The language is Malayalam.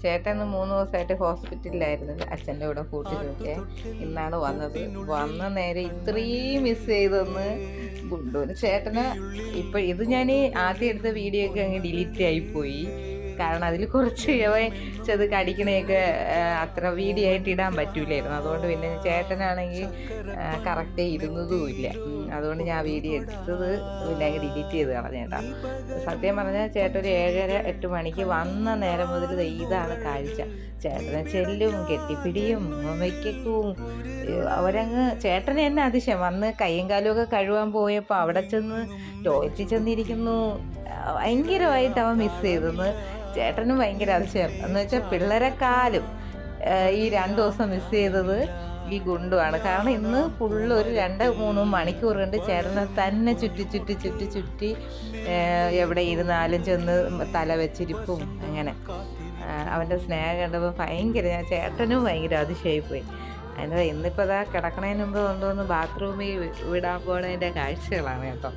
ചേട്ടൻ 3 ദിവസമായിട്ട് ഹോസ്പിറ്റലിലായിരുന്നു, അച്ഛൻ്റെ കൂടെ കൂട്ടിലൊക്കെ. ഇന്നാണ് വന്നത്. വന്ന നേരെ ഇത്രയും മിസ് ചെയ്തെന്ന് ഗുണ്ടൂര് ചേട്ടന്. ഇപ്പം ഇത് ഞാൻ ആദ്യം എടുത്ത വീഡിയോ ഒക്കെ അങ്ങ് ഡിലീറ്റ് ആയിപ്പോയി. കാരണം അതിൽ കുറച്ച് ചെത് കടിക്കണയൊക്കെ അത്ര വീഡിയോ ആയിട്ട് ഇടാൻ പറ്റൂലായിരുന്നു. അതുകൊണ്ട് പിന്നെ ചേട്ടനാണെങ്കിൽ കറക്റ്റ് ഇരുന്നതുമില്ല. അതുകൊണ്ട് ഞാൻ വീഡിയോ എടുത്തത് പിന്നെ ഡിലീറ്റ് ചെയ്ത് കളഞ്ഞേട്ടാ. സത്യം പറഞ്ഞാൽ ചേട്ടൻ ഒരു 7:30-8 മണിക്ക് വന്ന നേരം മുതൽ ഇതാണ് കാഴ്ച. ചേട്ടനെ ചെല്ലും, കെട്ടിപ്പിടിയും, വയ്ക്കും. അവരങ്ങ് ചേട്ടന് തന്നെ അതിശയം. വന്ന് കയ്യും കാലും ഒക്കെ കഴുകാൻ പോയപ്പോൾ അവിടെ ചെന്ന് ടോയ്ലറ്റിൽ ചെന്നിരിക്കുന്നു. ഭയങ്കരമായിട്ട് അവൻ മിസ് ചെയ്തെന്ന് ചേട്ടനും ഭയങ്കര അതിശയം. എന്ന് വെച്ചാൽ പിള്ളേരെക്കാളും ഈ 2 ദിവസം മിസ് ചെയ്തത് ഈ ഗുണ്ടുവാണ്. കാരണം ഇന്ന് ഫുള്ള് ഒരു 2-3 മണിക്കൂർ കൊണ്ട് ചേട്ടനെ തന്നെ ചുറ്റി എവിടെ ഇരുന്നാലും ചെന്ന് തല വെച്ചിരിപ്പും. അങ്ങനെ അവൻ്റെ സ്നേഹം കണ്ടപ്പോൾ ചേട്ടനും ഭയങ്കര അതിശയായിപ്പോയി. അതിൻ്റെ ഇന്നിപ്പോൾ അതാ കിടക്കണതിന് മുമ്പ് കൊണ്ടുവന്ന് ബാത്റൂമിൽ വിടാൻ പോണതിൻ്റെ കാഴ്ചകളാണ് കേട്ടോ.